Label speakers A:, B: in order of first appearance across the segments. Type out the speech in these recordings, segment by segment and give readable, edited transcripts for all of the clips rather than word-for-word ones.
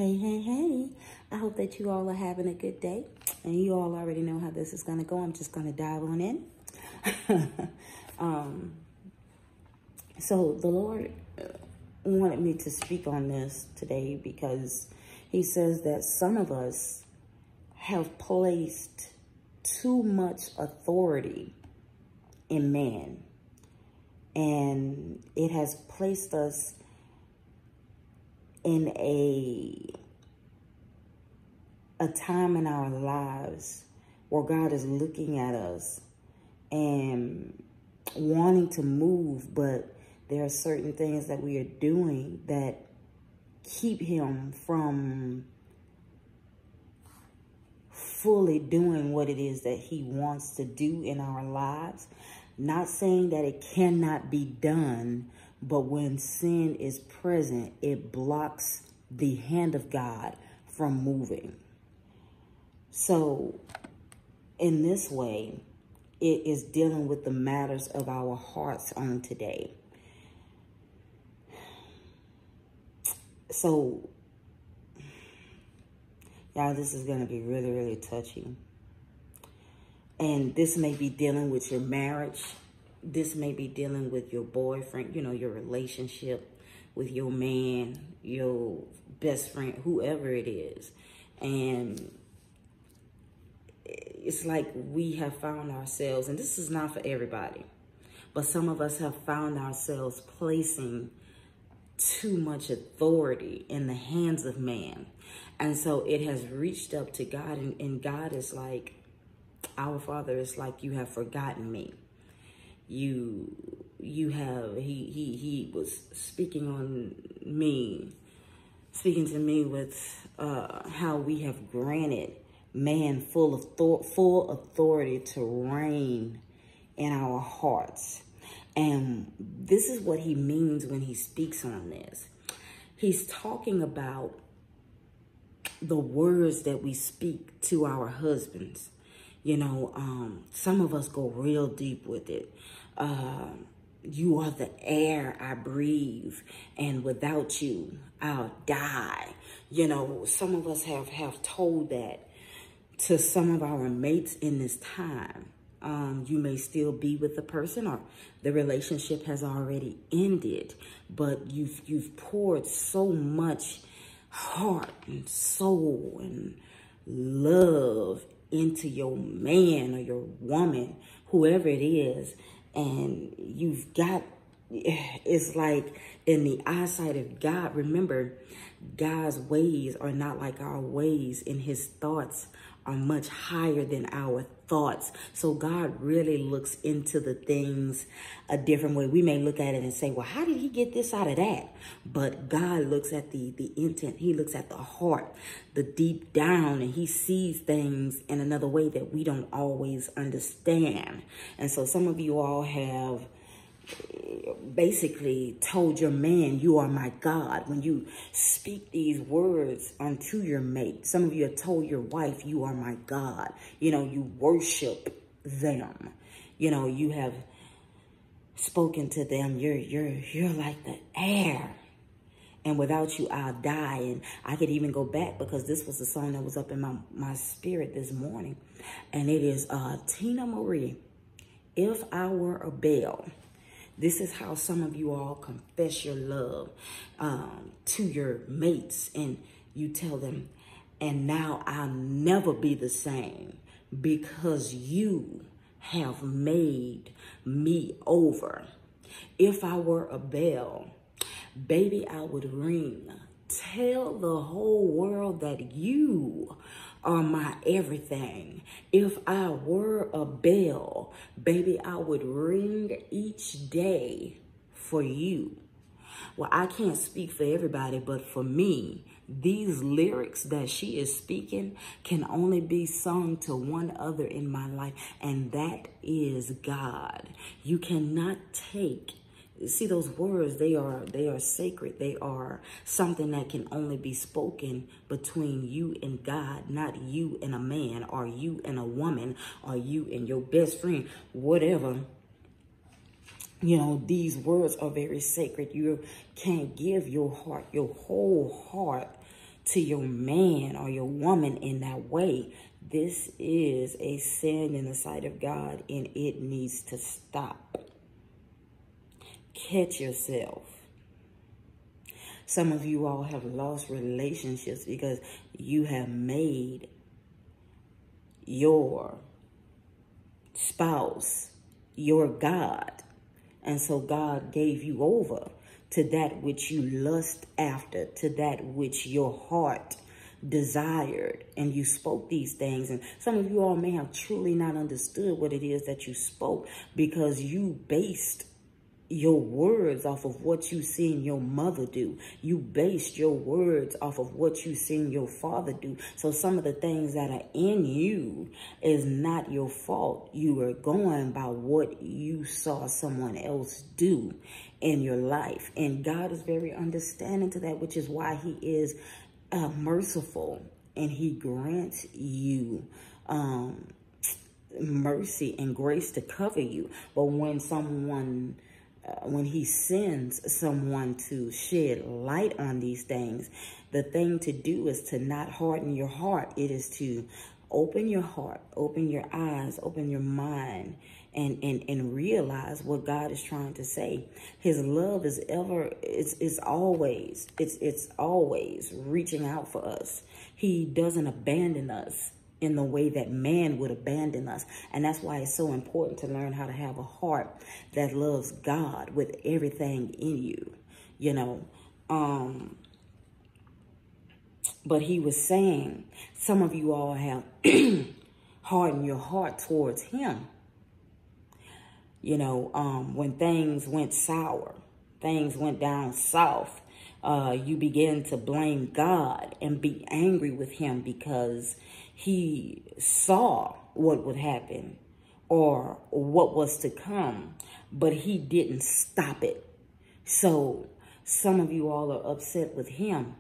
A: Hey, hey, hey. I hope that you all are having a good day. And you all already know how this is going to go. I'm just going to dive on in. So the Lord wanted me to speak on this today because he says that some of us have placed too much authority in man. And it has placed us in a time in our lives where God is looking at us and wanting to move, but there are certain things that we are doing that keep him from fully doing what it is that he wants to do in our lives. Not saying that it cannot be done, but when sin is present, it blocks the hand of God from moving. So in this way, it is dealing with the matters of our hearts on today. So, y'all, this is going to be really, really touchy. And this may be dealing with your marriage. This may be dealing with your boyfriend, you know, your relationship with your man, your best friend, whoever it is. And it's like we have found ourselves, and this is not for everybody, but some of us have found ourselves placing too much authority in the hands of man. And so it has reached up to God, and God is like, our Father is like, you have forgotten me. He was speaking to me with how we have granted man full authority to reign in our hearts. And this is what he means when he speaks on this. He's talking about the words that we speak to our husbands. You know, some of us go real deep with it. You are the air I breathe, and without you, I'll die. You know, some of us have told that to some of our mates in this time. You may still be with the person, or the relationship has already ended, but you've poured so much heart and soul and love into your man or your woman, whoever it is, and you've got, it's like in the eyesight of God. Remember, God's ways are not like our ways, and his thoughts are much higher than our thoughts. So God really looks into the things a different way. We may look at it and say, well, how did he get this out of that? But God looks at the intent. He looks at the heart, the deep down, and he sees things in another way that we don't always understand. And so some of you all have basically told your man, you are my God. When you speak these words unto your mate, some of you have told your wife, you are my God. You know, you worship them. You know, you have spoken to them. You're like the air, and without you, I'll die. And I could even go back, because this was a song that was up in my spirit this morning, and it is Tina Marie, If I Were a Bell. This is how some of you all confess your love to your mates, and you tell them, and now I'll never be the same because you have made me over. If I were a bell, baby, I would ring. Tell the whole world that you are my everything. If I were a bell, baby, I would ring each day for you. Well, I can't speak for everybody, but for me, these lyrics that she is speaking can only be sung to one other in my life, and that is God. You cannot take, see, those words, they are sacred. They are something that can only be spoken between you and God, not you and a man, or you and a woman, or you and your best friend, whatever. You know, these words are very sacred. You can't give your heart, your whole heart, to your man or your woman in that way, this is a sin in the sight of God, and it needs to stop. Catch yourself. Some of you all have lost relationships because you have made your spouse your God. And so God gave you over to that which you lust after, to that which your heart desired, and you spoke these things. And some of you all may have truly not understood what it is that you spoke, because you based your words off of what you seen your mother do. You based your words off of what you seen your father do. So some of the things that are in you is not your fault. You are going by what you saw someone else do in your life. And God is very understanding to that, which is why he is merciful, and he grants you mercy and grace to cover you. But when someone when he sends someone to shed light on these things, the thing to do is to not harden your heart. It is to open your heart, open your eyes, open your mind, and realize what God is trying to say. His love is always reaching out for us. He doesn't abandon us in the way that man would abandon us. And that's why it's so important to learn how to have a heart that loves God with everything in you, you know. But he was saying, some of you all have hardened your heart towards him. You know, when things went sour, things went down south, you began to blame God and be angry with him because he saw what would happen or what was to come, but he didn't stop it. So some of you all are upset with him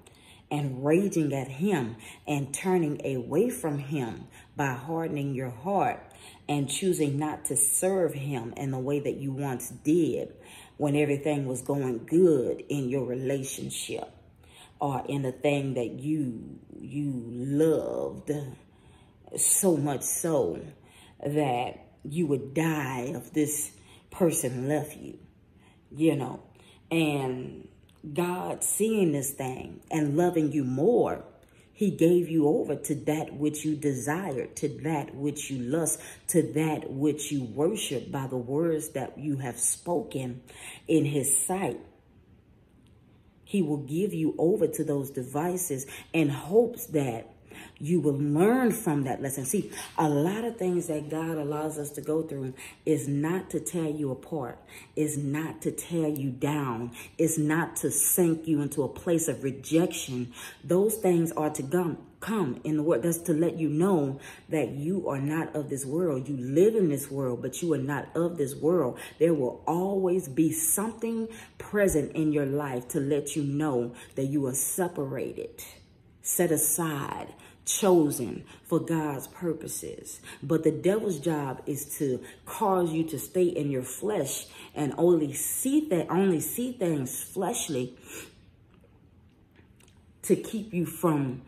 A: and raging at him and turning away from him by hardening your heart and choosing not to serve him in the way that you once did when everything was going good in your relationship or in the thing that you loved so much so that you would die if this person left you, you know. And God, seeing this thing and loving you more, he gave you over to that which you desired, to that which you lust, to that which you worship by the words that you have spoken in his sight. He will give you over to those devices in hopes that you will learn from that lesson. See, a lot of things that God allows us to go through is not to tear you apart, is not to tear you down, is not to sink you into a place of rejection. Those things are to come in the word. That's to let you know that you are not of this world. You live in this world, but you are not of this world. There will always be something present in your life to let you know that you are separated, set aside, chosen for God's purposes. But the devil's job is to cause you to stay in your flesh and only see things fleshly, to keep you from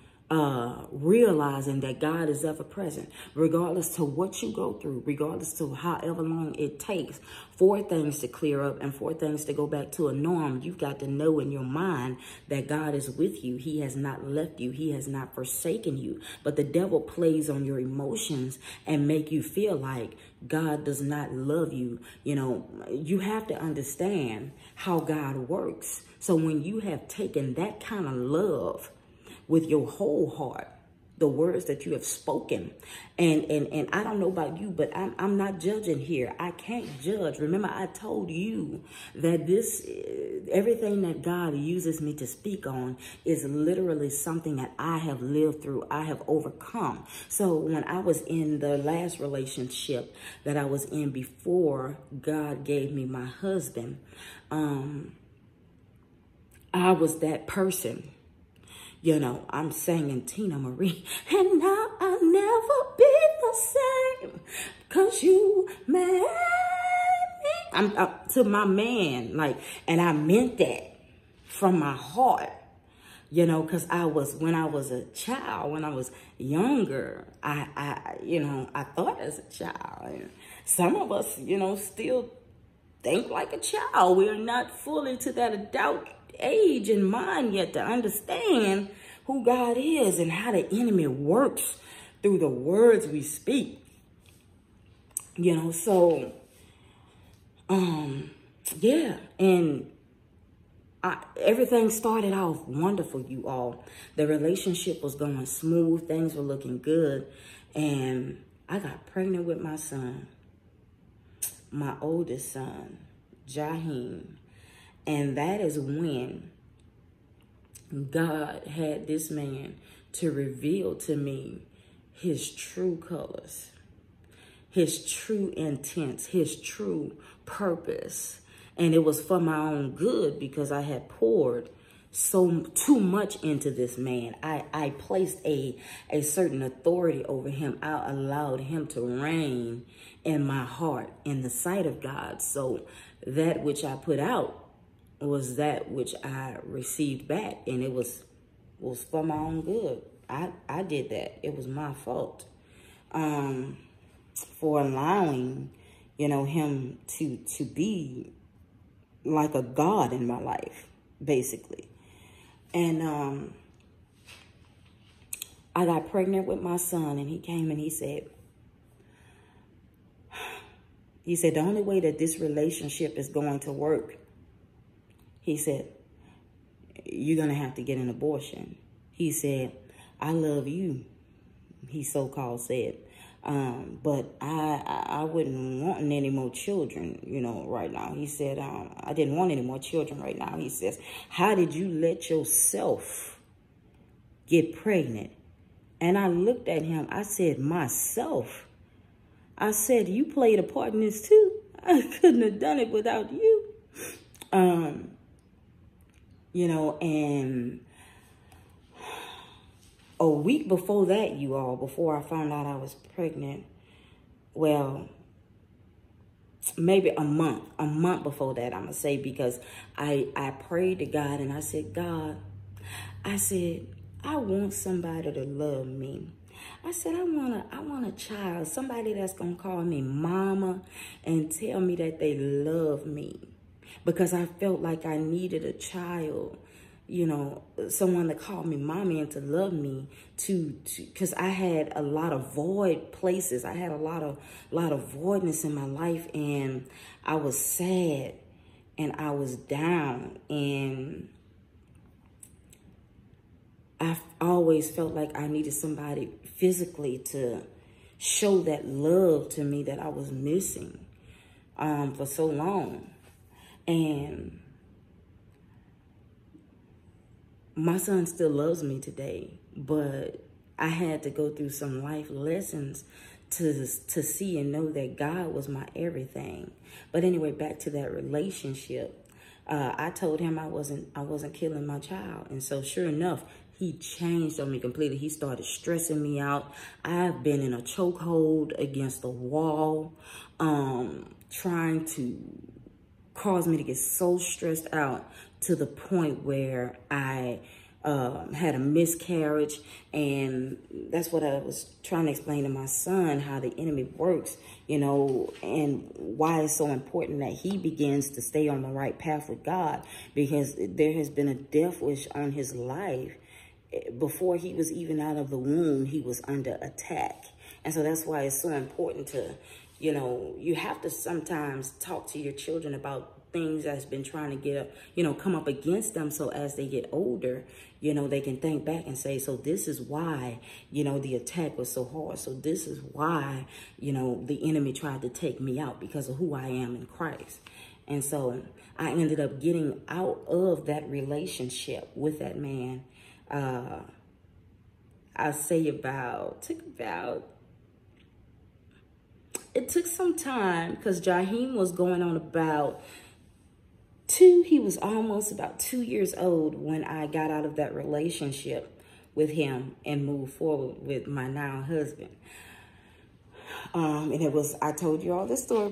A: realizing that God is ever present, regardless to what you go through, regardless to however long it takes for things to clear up and for things to go back to a norm. You've got to know in your mind that God is with you. He has not left you. He has not forsaken you. But the devil plays on your emotions and make you feel like God does not love you. You know, you have to understand how God works. So when you have taken that kind of love with your whole heart, the words that you have spoken, and I don't know about you, but I'm not judging here. I can't judge. Remember, I told you that everything that God uses me to speak on is literally something that I have lived through, I have overcome. So when I was in the last relationship that I was in before God gave me my husband, I was that person. You know, I'm singing Tina Marie, and now I'll never be the same, 'cause you made me. I'm up to my man, like, and I meant that from my heart. You know, because when I was a child, when I was younger, I thought as a child. And some of us, still think like a child. We're not fully to that adult age and mind yet to understand who God is and how the enemy works through the words we speak. So, yeah, and everything started off wonderful, you all. The relationship was going smooth. Things were looking good. And I got pregnant with my son, my oldest son, Jaheem. And that is when God had this man to reveal to me his true colors, his true intents, his true purpose. And it was for my own good because I had poured too much into this man. I placed a certain authority over him. I allowed him to reign in my heart in the sight of God. So that which I put out was that which I received back, and it was for my own good. I did that. It was my fault for allowing, him to be like a God in my life, basically. And I got pregnant with my son, and he came and he said, the only way that this relationship is going to work, he said, you're going to have to get an abortion. He said, I love you, he so-called said. But I wouldn't want any more children, right now. He said, I didn't want any more children right now. He says, how did you let yourself get pregnant? And I looked at him. I said, myself. I said, you played a part in this too. I couldn't have done it without you. And a week before that, you all, before I found out I was pregnant, well, maybe a month before that, I'm going to say, because I prayed to God and I said, God, I want somebody to love me. I said, I want a child, somebody that's going to call me mama and tell me that they love me, because I felt like I needed a child, someone to call me mommy and to love me, because I had a lot of void places. I had a lot of voidness in my life, and I was sad and I was down, and I always felt like I needed somebody physically to show that love to me that I was missing for so long. And my son still loves me today, but I had to go through some life lessons to see and know that God was my everything. But anyway, back to that relationship. I told him I wasn't killing my child. And so sure enough, he changed on me completely. He started stressing me out. I've been in a chokehold against the wall, trying to cause me to get so stressed out to the point where I had a miscarriage. And that's what I was trying to explain to my son, how the enemy works, and why it's so important that he begins to stay on the right path with God, because there has been a death wish on his life. Before he was even out of the womb, he was under attack. And so that's why it's so important to, you have to sometimes talk to your children about things that's been trying to get, come up against them. So as they get older, they can think back and say, so this is why, the attack was so hard. So this is why, the enemy tried to take me out, because of who I am in Christ. And so I ended up getting out of that relationship with that man. I say it took some time, because Jaheem was going on about he was almost about 2 years old when I got out of that relationship with him and moved forward with my now husband. And I told you all this story